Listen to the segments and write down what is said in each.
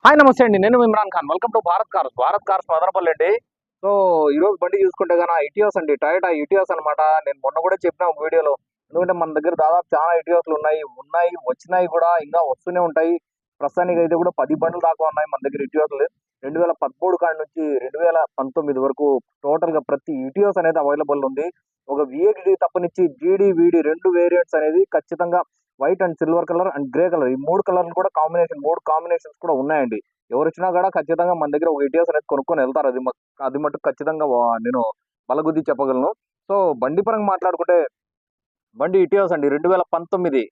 Hi నమస్తే అండి. నేను Imran Khan. Welcome to Bharat cars Madanapalle అండి. సో ఈ రోజు బండి చూసుకుంటే గన ఇటియోస్ అండి. టయోటా ఇటియోస్ అనమాట. నేను మొన్న కూడా చెప్పిన ఒక వీడియోలో. ఎందుకంటే మన దగ్గర దాదాపు చాలా ఇటియోస్లు ఉన్నాయి, వచ్చినాయి కూడా, ఇంకా వస్తూనే ఉంటాయి. ప్రస్తుతానికి అయితే కూడా 10 బండ్లు దాకా ఉన్నాయి మన దగ్గర ఇటియోస్లు. 2013 కాడి నుంచి 2019 వరకు టోటల్ గా ప్రతి ఇటియోస్ అనేది అవైలబుల్ ఉంది. ఒక విఎక్స్డి తప్పనిచ్చి జీడీ వీడి 2 వేరియంట్స్ అనేది ఖచ్చితంగా white and silver colour and grey colour, ఈ 3 కలర్లు కూడా మూడు కాంబినేషన్స్ కూడా ఉన్నాయండి. ఎవరు వచ్చినా కూడా ఖచ్చితంగా మన దగ్గర ఒక ఇటియోస్ అనేది కొనుక్కొని వెళ్తారు. అది మటుకు ఖచ్చితంగా నేను బలగుద్ది చెప్పగలను. సో బండి పరంగా మాట్లాడుకుంటే బండి ఇటియోస్ అండి. 2019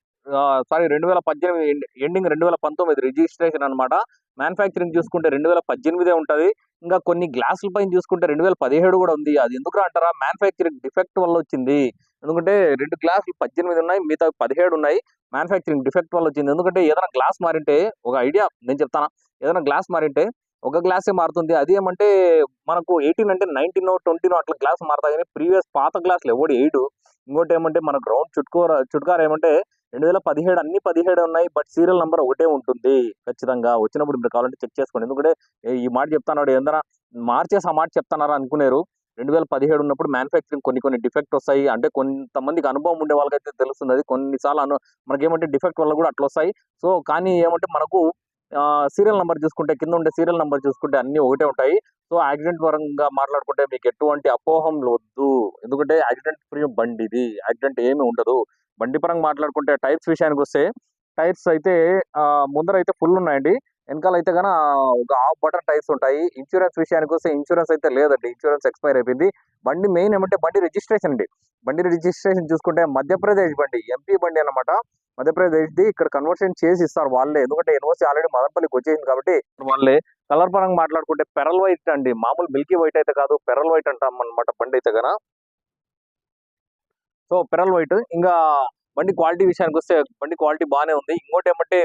2018 ఎండింగ్ 2019 రిజిస్ట్రేషన్ అన్నమాట. మ్యానుఫ్యాక్చరింగ్ చూసుకుంటే 2018 ఉంటది. ఇంకా కొన్ని గ్లాసుల పైన చూసుకుంటే 2017 కూడా ఉంది. అది ఎందుకు అంటారా, మ్యానుఫ్యాక్చరింగ్ డిఫెక్ట్ వల్ల వచ్చింది. ఎందుకంటే 2 గ్లాసులు 18 ఉన్నాయి, మిగతా 17 ఉన్నాయి. మ్యానుఫ్యాక్చరింగ్ డిఫెక్ట్ వల్ల వచ్చింది. ఎందుకంటే ఏదైనా గ్లాస్ మారింటే, ఒక ఐడియా నేను చెప్తాను, ఏదైనా గ్లాస్ మారింటే ఒక గ్లాసే మారుతుంది. అది ఏమంటే మనకు 18 అంటే 19 20 అట్లా గ్లాస్ మారుతాయి, కానీ ప్రీవియస్ పాత గ్లాసులు ఎవడు వేయడు. ఇంకోటి ఏమంటే మన గ్రౌండ్ చుట్కారు ఏమంటే 2017 అన్ని 17 ఉన్నాయి, బట్ సీరియల్ నంబర్ ఒకటే ఉంటుంది. ఖచ్చితంగా వచ్చినప్పుడు మీరు కావాలంటే చెక్ చేసుకోండి. ఎందుకంటే ఈ మాట చెప్తాను, ఏదైనా మార్చేసి ఆ మాట చెప్తున్నారా అనుకునేరు. 2017 ఉన్నప్పుడు మ్యానుఫ్యాక్చరింగ్ కొన్ని డిఫెక్ట్ వస్తాయి. అంటే కొంతమందికి అనుభవం ఉండే వాళ్ళకైతే తెలుస్తుంది. అది కొన్నిసార్లు మనకేమంటే డిఫెక్ట్ వల్ల కూడా అట్లా వస్తాయి. సో కానీ ఏమంటే మనకు సీరియల్ నంబర్ చూసుకుంటే, కింద ఉండే సీరియల్ నంబర్ చూసుకుంటే అన్ని ఒకటే ఉంటాయి. సో యాక్సిడెంట్ పరంగా మాట్లాడుకుంటే మీకు ఎటువంటి అపోహంలు వద్దు. ఎందుకంటే యాక్సిడెంట్ ఫ్రీ బండి ఇది, యాక్సిడెంట్ ఏమి ఉండదు. బండి పరంగా మాట్లాడుకుంటే టైర్స్ విషయానికి వస్తే, టైర్స్ అయితే ముందర అయితే ఫుల్ ఉన్నాయండి. వెనకాల అయితే గన ఒక హాఫ్ బటన్ టైర్స్ ఉంటాయి. ఇన్సూరెన్స్ విషయానికి వస్తే ఇన్సూరెన్స్ అయితే లేదండి, ఇన్సూరెన్స్ ఎక్స్పైర్ అయిపోయింది. బండి మెయిన్ ఏమంటే బండి రిజిస్ట్రేషన్ అండి. బండి రిజిస్ట్రేషన్ చూసుకుంటే మధ్యప్రదేశ్ బండి, ఎంపీ బండి అన్నమాట. మధ్యప్రదేశ్ది ఇక్కడ కన్వర్షన్ చేసి ఇస్తారు వాళ్ళే. ఎందుకంటే ఎన్ఓసి ఆల్రెడీ మదనపల్లికి వచ్చేసింది కాబట్టి వాళ్ళే. కలర్ పరంగా మాట్లాడుకుంటే పెరల్ వైట్ అండి. మామూలు మిల్కీ వైట్ అయితే కాదు, పెరల్ వైట్ అంటాం అనమాట బండి అయితే గన. So pearl white. ఇంకా బండి క్వాలిటీ విషయానికి వస్తే బండి క్వాలిటీ బాగానే ఉంది. ఇంకోటి ఏమంటే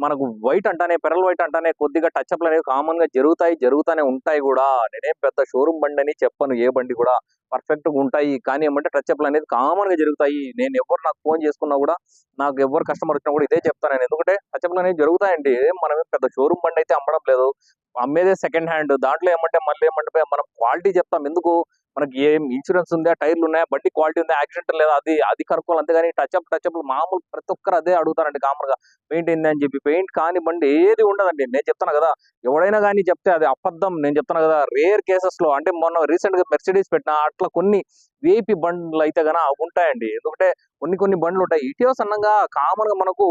మనకు వైట్ అంటానే, పెరల్ వైట్ అంటానే కొద్దిగా టచ్అప్లు అనేవి కామన్ గా జరుగుతానే ఉంటాయి కూడా. నేనేం పెద్ద షోరూమ్ బండి అని చెప్పను, ఏ బండి కూడా పర్ఫెక్ట్ గా ఉంటాయి. కానీ ఏమంటే టచ్అప్లు అనేది కామన్ గా జరుగుతాయి. నేను ఎవరు నాకు ఫోన్ చేసుకున్నా కూడా, నాకు ఎవరు కస్టమర్ వచ్చినా కూడా ఇదే చెప్తాను నేను. ఎందుకంటే టచ్అప్లు అనేవి జరుగుతాయండి. మనం పెద్ద షోరూమ్ బండి అయితే అమ్మడం లేదు, అమ్మేదే సెకండ్ హ్యాండ్. దాంట్లో ఏమంటే మళ్ళీ ఏమంటే మనం క్వాలిటీ చెప్తాం. ఎందుకు, మనకి ఏం ఇన్సూరెన్స్ ఉందా, టైర్లు ఉన్నాయా, బండి క్వాలిటీ ఉందా, యాక్సిడెంట్ లేదా, అది కనుక్కోవాలి. అంతేగాని టచ్అప్ మామూలు ప్రతి ఒక్కరు అదే అడుగుతారండి కామన్ గా. పెయింట్ ఏంది అని చెప్పి. పెయింట్ కాని బండి ఏది ఉండదండి. నేను చెప్తాను కదా, ఎవడైనా కానీ చెప్తే అది అబద్ధం. నేను చెప్తాను కదా, రేర్ కేసెస్ లో, అంటే మొన్న రీసెంట్ గా మెర్సిడీస్ పెట్టిన అట్లా కొన్ని విఐపి బండ్లు అయితే గన ఉంటాయండి. ఎందుకంటే కొన్ని బండ్లు ఉంటాయి. ఇటీవస్ అన్నగా కామన్ గా మనకు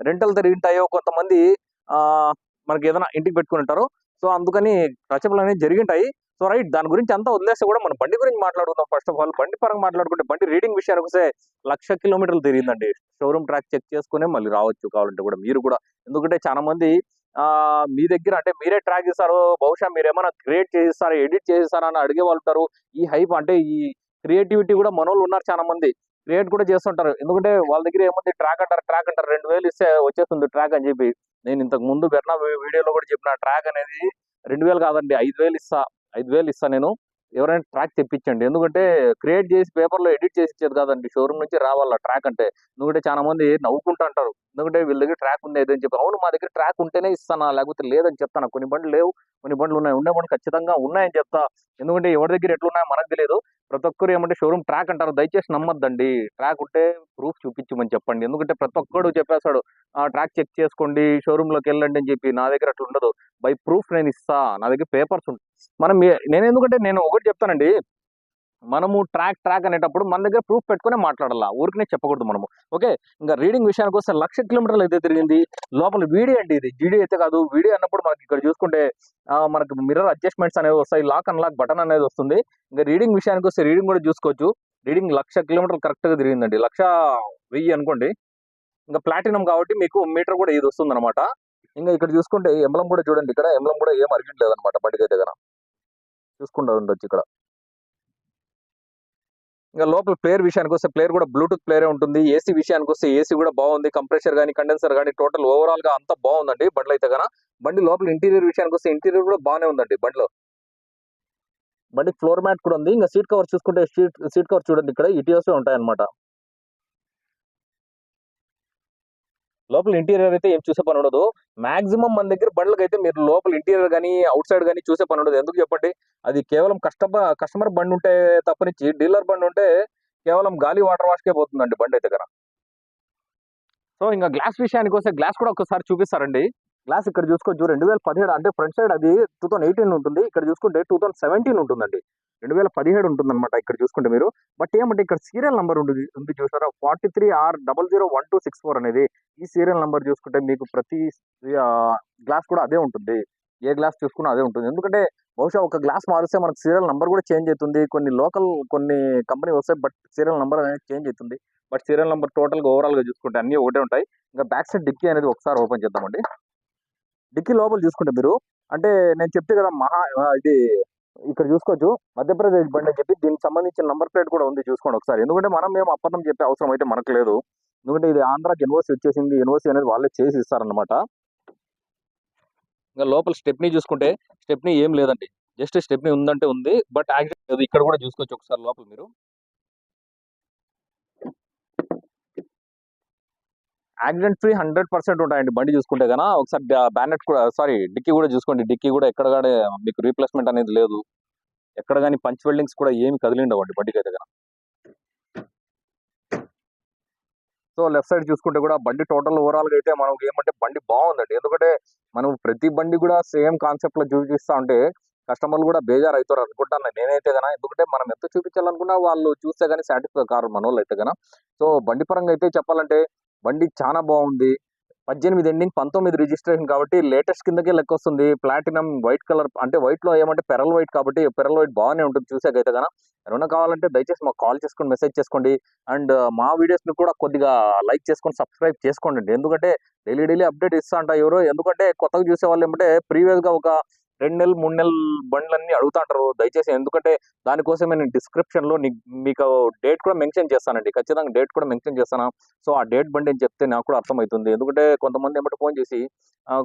రెంటల్ తిరుగుంటాయో కొంతమంది, ఆ మనకి ఏదైనా ఇంటికి పెట్టుకుని ఉంటారు. సో అందుకని టచ్అప్లు అనేవి జరిగింటాయి. సో రైట్, దాని గురించి అంతా వదిలేస్తే కూడా మన బండి గురించి మాట్లాడుకుందాం. ఫస్ట్ ఆఫ్ ఆల్ బండి పరంగా మాట్లాడుకుంటే, బండి రీడింగ్ విషయానికి వస్తే 1,00,000 కిలోమీటర్లు తిరిగిందండి. షోరూమ్ ట్రాక్ చెక్ చేసుకునే మళ్ళీ రావచ్చు కావాలంటే కూడా మీరు కూడా. ఎందుకంటే చాలా మంది మీ దగ్గర అంటే మీరే ట్రాక్ చేస్తారు, బహుశా మీరు ఏమైనా క్రియేట్ చేసిస్తారా, ఎడిట్ చేసిస్తారా అని అడిగే వాళ్ళు ఉంటారు. ఈ హైప్ అంటే ఈ క్రియేటివిటీ కూడా మనోళ్ళు ఉన్నారు చాలా మంది, క్రియేట్ కూడా చేస్తుంటారు. ఎందుకంటే వాళ్ళ దగ్గర ఏముంది, ట్రాక్ అంటారు 2,000 ఇస్తే వచ్చేస్తుంది ట్రాక్ అని చెప్పి. నేను ఇంతకు ముందు వెర్నా వీడియోలో కూడా చెప్పిన, ట్రాక్ అనేది 2,000 కాదండి, 5,000 ఇస్తా నేను, ఎవరైనా ట్రాక్ తెప్పించండి. ఎందుకంటే క్రియేట్ చేసి పేపర్లో ఎడిట్ చేసి ఇచ్చేది కాదండి, షోరూమ్ నుంచి రావాల ట్రాక్ అంటే. ఎందుకంటే చాలా మంది నవ్వుకుంటూ అంటారు, ఎందుకంటే వీళ్ళ దగ్గర ట్రాక్ ఉంది అని చెప్పి. అవును, మా దగ్గర ట్రాక్ ఉంటేనే ఇస్తానా, లేకపోతే లేదని చెప్తాను. కొన్ని బండ్లు లేవు, కొన్ని బండ్లు ఉన్నాయి. ఉండే బండ్లు ఖచ్చితంగా ఉన్నాయని చెప్తా. ఎందుకంటే ఎవరి దగ్గర ఎట్లున్నాయో మనకు తెలియదు. ప్రతి ఒక్కరు ఏమంటే షోరూమ్ ట్రాక్ అంటారు, దయచేసి నమ్మద్దండి. ట్రాక్ ఉంటే ప్రూఫ్ చూపించమని చెప్పండి. ఎందుకంటే ప్రతి ఒక్కడు చెప్పేస్తాడు, ట్రాక్ చెక్ చేసుకోండి, షోరూమ్ లోకి వెళ్ళండి అని చెప్పి. నా దగ్గర అట్లా ఉండదు. బై ప్రూఫ్ నేను ఇస్తా, నా దగ్గర పేపర్స్ ఉంటాయి. నేను ఎందుకంటే నేను ఒకటి చెప్తానండి, మనము ట్రాక్ అనేటప్పుడు మన దగ్గర ప్రూఫ్ పెట్టుకునే మాట్లాడాలా, ఊరికనే చెప్పకూడదు మనము. ఓకే. ఇంకా రీడింగ్ విషయానికి వస్తే 1,00,000 కిలోమీటర్లు అయితే తిరిగింది. లోపల వీడియో అండి, ఇది జీడీ అయితే కాదు. వీడియో అన్నప్పుడు మనకి ఇక్కడ చూసుకుంటే మనకు మిర్రర్ అడ్జస్ట్మెంట్స్ అనేవి వస్తాయి, లాక్ అన్లాక్ బటన్ అనేది వస్తుంది. ఇంకా రీడింగ్ విషయానికి వస్తే రీడింగ్ కూడా చూసుకోవచ్చు. రీడింగ్ 1,00,000 కిలోమీటర్లు కరెక్ట్ గా తిరిగిందండి. 1,10,000 అనుకోండి. ఇంకా ప్లాటినం కాబట్టి మీకు మీటర్ కూడా ఇది వస్తుంది అనమాట. ఇంకా ఇక్కడ చూసుకుంటే ఎంబలం కూడా చూడండి, ఇక్కడ ఎంబలం కూడా ఏం అరిగించలేదు అనమాట బండికి అయితే కనుక. చూసుకుంటూ ఉండొచ్చు ఇక్కడ. ఇంకా లోపల ప్లేయర్ విషయానికి వస్తే ప్లేయర్ కూడా బ్లూటూత్ ప్లేయర్ ఉంటుంది. ఏసీ విషయానికి వస్తే ఏసీ కూడా బాగుంది. కంప్రెషర్ కానీ కండెన్సర్ కానీ టోటల్ ఓవరాల్ గా అంతా బాగుందండి బండ్లు అయితే గన. బండి లోపల ఇంటీరియర్ విషయానికి వస్తే ఇంటీరియర్ కూడా బాగానే ఉందండి బండిలో. బండి ఫ్లోర్ మ్యాట్ కూడా ఉంది. ఇంకా సీట్ కవర్ చూసుకుంటే సీట్ కవర్ చూడండి, ఇక్కడ ఇటీవసే ఉంటాయి అనమాట. లోపల ఇంటీరియర్ అయితే ఏం చూసే పని ఉండదు. మాక్సిమం మన దగ్గర బండ్లకైతే మీరు లోపల ఇంటీరియర్ గానీ, ఔట్ సైడ్ గానీ చూసే పని ఉండదు. ఎందుకు చెప్పండి? అది కేవలం కస్టమర్ బండి ఉంటే తప్పనిచ్చి డీలర్ బండి ఉంటే కేవలం గాలి వాటర్ వాష్‌కే పోతుందండి బండయితే గన. సో, ఇంక గ్లాస్ విషయానికొస్తే గ్లాస్ కూడా ఒక్కసారి చూపిస్తారండి. గ్లాస్ ఇక్కడ చూసుకోవచ్చు 2017 అంటే ఫ్రంట్ సైడ్ అది 2018 ఉంటుంది. ఇక్కడ చూసుకుంటే 2017 ఉంటుందండి. 2017 ఉంటుందన్నమాట ఇక్కడ చూసుకుంటే మీరు. బట్ ఏమంటే ఇక్కడ సీరియల్ నంబర్ ఉంది చూసారా? 43R001264 అనేది. ఈ సీరియల్ నంబర్ చూసుకుంటే మీకు ప్రతి గ్లాస్ కూడా అదే ఉంటుంది. ఏ గ్లాస్ చూసుకున్నా అదే ఉంటుంది. ఎందుకంటే బహుశా ఒక గ్లాస్ మారిస్తే మనకు సీరియల్ నంబర్ కూడా చేంజ్ అయితుంది. కొన్ని కంపెనీ వస్తాయి. బట్ సీరియల్ నంబర్ అనేది చేంజ్ అయితుంది. బట్ సీరియల్ నంబర్ టోటల్‌గా ఓవరాల్‌గా చూసుకుంటే అన్నీ ఒకటే ఉంటాయి. ఇంకా బ్యాక్ సైడ్ డిక్కీ అనేది ఒకసారి ఓపెన్ చేద్దామండి. డిక్కీ లోపల చూసుకుంటే మీరు అంటే నేను చెప్తే కదా ఇది ఇక్కడ చూసుకోవచ్చు మధ్యప్రదేశ్ బండి అని చెప్పి దీనికి సంబంధించిన నంబర్ ప్లేట్ కూడా ఉంది చూసుకోండి ఒకసారి. ఎందుకంటే మేము అబద్ధం చెప్పే అవసరం అయితే మనకు లేదు. ఎందుకంటే ఇది ఆంధ్రాకి ఎన్ఓసి వచ్చేసింది. ఎన్ఓసి అనేది వాళ్ళే చేసి ఇస్తారన్నమాట. ఇంకా లోపల స్టెప్నీ చూసుకుంటే స్టెప్నీ ఏం లేదండి. జస్ట్ స్టెప్నీ ఉందంటే ఉంది. బట్ యాక్సిడెంట్ ఇక్కడ కూడా చూసుకోవచ్చు ఒకసారి లోపల మీరు. యాక్సిడెంట్ ఫ్రీ 100% ఉంటాయండి బండి చూసుకుంటే గన. ఒకసారి బ్యానెట్ కూడా డిక్కీ కూడా చూసుకోండి. డిక్కీ కూడా ఎక్కడ కూడా మీకు రీప్లేస్మెంట్ అనేది లేదు. ఎక్కడ గాని పంచ్ వెల్డింగ్స్ కూడా ఏమి కదిలిండవండి బండికైతే గన. సో లెఫ్ట్ సైడ్ చూసుకుంటే కూడా బండి టోటల్ ఓవరాల్ గా అయితే మనం ఏమంటే బండి బాగుందండి. ఎందుకంటే మనం ప్రతి బండి కూడా సేమ్ కాన్సెప్ట్ లో చూపిస్తా ఉంటే కస్టమర్లు కూడా బేజారు అవుతారు అనుకుంటాను నేనైతే గన. ఎందుకంటే మనం ఎంత చూపించాలనుకున్నా వాళ్ళు చూస్తే గానీ సాటిస్ఫై కారు మనోళ్ళు అయితే గన. సో బండి పరంగా అయితే చెప్పాలంటే బండి చాలా బాగుంది. 18 ఎండింగ్ 19 రిజిస్ట్రేషన్ కాబట్టి లేటెస్ట్ కిందకే లెక్కొస్తుంది. ప్లాటినం వైట్ కలర్ అంటే వైట్ లో ఏమంటే పెరల్ వైట్ కాబట్టి పెరల్ వైట్ బాగానే ఉంటుంది చూసాకైతే గన. ఎవరైనా కావాలంటే దయచేసి మాకు కాల్ చేసుకొని మెసేజ్ చేసుకోండి. అండ్ మా వీడియోస్ ని కూడా కొద్దిగా లైక్ చేసుకొని సబ్స్క్రైబ్ చేసుకోండి. ఎందుకంటే డైలీ అప్డేట్ ఇస్తా అంట ఎవరు. ఎందుకంటే కొత్తగా చూసే వాళ్ళు ఏమంటే ప్రీవియస్ గా ఒక 2 నెలలు 3 నెలల బండ్లన్నీ అడుగుతాంటారు. దయచేసి ఎందుకంటే దానికోసమే నేను డిస్క్రిప్షన్ లో మీకు డేట్ కూడా మెన్షన్ చేస్తానండి. ఖచ్చితంగా డేట్ కూడా మెన్షన్ చేస్తాను. సో ఆ డేట్ బండి అని చెప్తే నాకు కూడా అర్థమవుతుంది. ఎందుకంటే కొంతమంది ఏమంటే ఫోన్ చేసి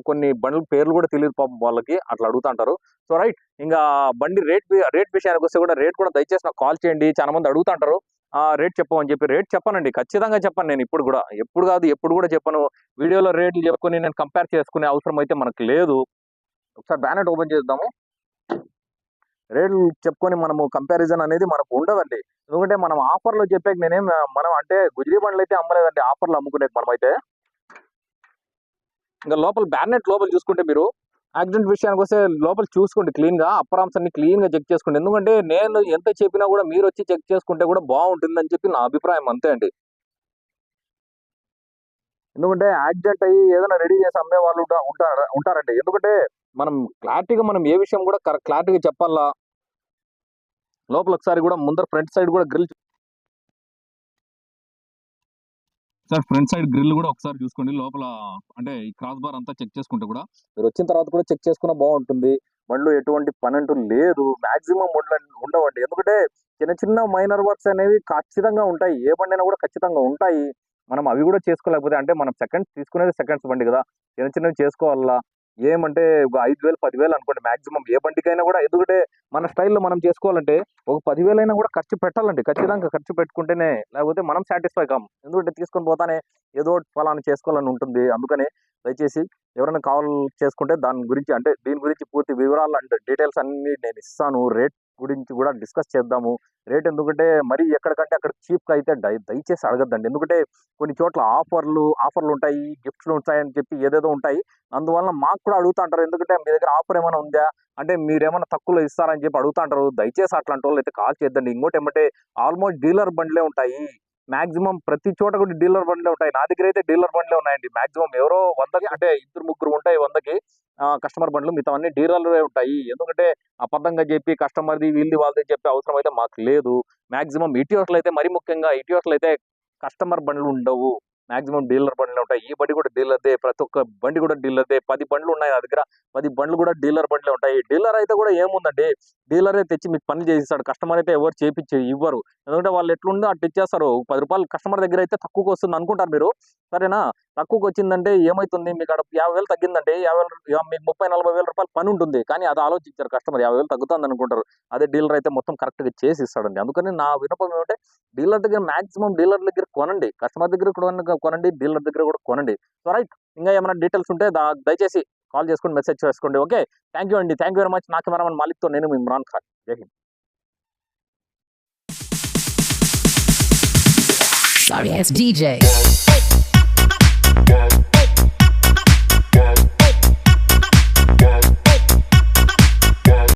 కొన్ని బండ్ల పేర్లు కూడా తెలియదు పాపం వాళ్ళకి అట్లా అడుగుతాంటారు. సో రైట్ ఇంకా బండి రేట్ విషయానికి వస్తే కూడా రేట్ కూడా దయచేసి నాకు కాల్ చేయండి. చాలా మంది అడుగుతాంటారు. రేట్ చెప్పమని చెప్పి రేట్ చెప్పానండి. ఖచ్చితంగా చెప్పాను నేను ఇప్పుడు కూడా. ఎప్పుడు కాదు ఎప్పుడు కూడా చెప్పను. వీడియోలో రేట్లు చెప్పుకొని నేను కంపేర్ చేసుకునే అవసరం అయితే మనకు లేదు. ఒకసారి బ్యానెట్ ఓపెన్ చేద్దాము. రేట్లు చెప్పుకొని మనము కంపారిజన్ అనేది మనకు ఉండదండి. ఎందుకంటే మనం ఆఫర్‌లో చెప్పాక మనం అంటే గుజిరీ బండ్లయితే అమ్మలేదండి ఆఫర్‌లో అమ్ముకునేది మనమైతే. ఇంకా లోపల బ్యానెట్ లోపల చూసుకుంటే మీరు యాక్సిడెంట్ విషయానికొస్తే లోపల చూసుకోండి క్లీన్‌గా. అప్పర్ ఆర్మ్స్ అన్ని క్లీన్‌గా చెక్ చేసుకోండి. ఎందుకంటే నేను ఎంత చెప్పినా కూడా మీరొచ్చి చెక్ చేసుకుంటే కూడా బావుంటుందని చెప్పి నా అభిప్రాయం అంతే అండి. ఎందుకంటే యాక్సిడెంట్ అయ్యి ఏదైనా రెడీ చేసి అమ్మే వాళ్ళు ఉంటారండి. ఎందుకంటే మనం ఏ విషయం కూడా క్లారిటీగా చెప్పాలా. లోపల ఒకసారి కూడా ముందర ఫ్రంట్ సైడ్ కూడా ఫ్రంట్ సైడ్ గ్రిల్ కూడా ఒకసారి చూసుకోండి. లోపల అంటే ఈ క్రాస్ బార్ అంతా చెక్ చేసుకుంటే కూడా మీరు వచ్చిన తర్వాత కూడా చెక్ చేసుకున్నా బాగుంటుంది. బండ్లు ఎటువంటి పని అంటూ లేదు. మాక్సిమం ఉండవండి. ఎందుకంటే చిన్న మైనర్ వర్క్స్ అనేవి ఖచ్చితంగా ఉంటాయి. ఏ బండైనా కూడా ఖచ్చితంగా ఉంటాయి. మనం అవి కూడా చేసుకోలేకపోతే అంటే మనం సెకండ్స్ తీసుకునేది సెకండ్స్ బండి కదా. చిన్నవి చేసుకోవాలా. ఏమంటే ఒక 5,000, 10,000 అనుకోండి మాక్సిమం ఏ బండికైనా కూడా. ఎందుకంటే మన స్టైల్‌లో మనం చేసుకోవాలంటే ఒక 10,000 అయినా కూడా ఖర్చు పెట్టాలండి. ఖచ్చితంగా ఖర్చు పెట్టుకుంటేనే లేకపోతే మనం సాటిస్ఫై కాము. ఎందుకంటే తీసుకొని పోతానే ఏదో ఒకటి ఫలానా చేసుకోవాలని ఉంటుంది. అందుకని దయచేసి ఎవరైనా కాల్ చేసుకుంటే దీని గురించి పూర్తి వివరాలు అండ్ డీటెయిల్స్ అన్నీ నేను ఇస్తాను. రేట్ గురించి కూడా డిస్కస్ చేద్దాము. రేట్ ఎందుకంటే మరీ ఎక్కడికంటే అక్కడ చీప్‌గా అయితే దయచేసి అడగద్దండి. ఎందుకంటే కొన్ని చోట్ల ఆఫర్‌లుంటాయి, గిఫ్ట్‌లుంటాయని చెప్పి ఏదేదో ఉంటాయి. అందువలన మాకు కూడా అడుగుతాంటారు. ఎందుకంటే మీ దగ్గర ఆఫర్ ఏమైనా ఉందా? అంటే మీరేమన్నా తక్కువలో ఇస్తారని చెప్పి అడుగుతాంటారు. దయచేసి అట్లాంటోళ్ళైతే కాల్ చేయొద్దండి. ఇంకోటేమంటే ఆల్మోస్ట్ డీలర్ బండ్లే ఉంటాయి. మాక్సిమం ప్రతి చోట కూడా డీలర్ బండ్లే ఉంటాయి. నా దగ్గరైతే డీలర్ బండ్లే ఉన్నాయండి. మాక్సిమం ఎవరో 100కి అంటే ఇద్దరు ముగ్గురు ఉంటాయి 100కి కస్టమర్ బండ్లు. మిగతావన్నీ డీలర్‌వే ఉంటాయి. ఎందుకంటే అబద్ధంగా చెప్పి కస్టమర్‌ది వీళ్ళది వాళ్ళది చెప్పే అవసరం అయితే మాకు లేదు. మాక్సిమం ఇటియోస్‌లో అయితే మరీ ముఖ్యంగా ఇటియోస్‌లో అయితే కస్టమర్ బండ్లు ఉండవు. మాక్సిమం డీలర్ బండ్లే ఉంటాయి. ఈ బండి కూడా డీలర్‌దే. ప్రతి ఒక్క బండి కూడా డీలర్‌దే. 10 బండ్లు ఉన్నాయి నా దగ్గర. 10 బండ్లు కూడా డీలర్ బండ్లే ఉంటాయి. డీలర్ అయితే కూడా ఏముందండి, డీలరే తెచ్చి మీకు పనులు చేసిస్తాడు. కస్టమర్ అయితే ఎవరు ఇవ్వరు. ఎందుకంటే వాళ్ళు ఎట్లుందో అట్లా ఇచ్చేస్తారు. ₹10 కస్టమర్ దగ్గర అయితే తక్కువకి వస్తుంది అనుకుంటారు మీరు. సరేనా? తక్కువకి వచ్చిందంటే ఏమైతుంది, మీకు ఆడ 50,000 తగ్గిందంటే 50,000 మీకు 30,000-40,000 పని ఉంటుంది. కానీ అది ఆలోచించారు కస్టమర్. 50,000 తగ్గుతుంది అనుకుంటారు. అదే డీలర్ అయితే మొత్తం కరెక్ట్‌గా చేసి ఇస్తాడండి. అందుకని నా విన్నపం ఏమంటే డీలర్ దగ్గర మాక్సిమం డీలర్ దగ్గర కొనండి. కస్టమర్ దగ్గర కూడా కొనండి. డీలర్ దగ్గర కూడా కొనండి. So right. ఇంకా ఏమైనా డీటెయిల్స్ ఉంటే దయచేసి కాల్ చేసుకొని మెసేజ్ చేసుకోండి. ఓకే. థాంక్ యూ అండి. Thank you very much. నా కెమెరామన్ మాలిక్‌తో నేను మీ ఇమ్రాన్ ఖాన్. జై హింద్. Sorry, it's DJ.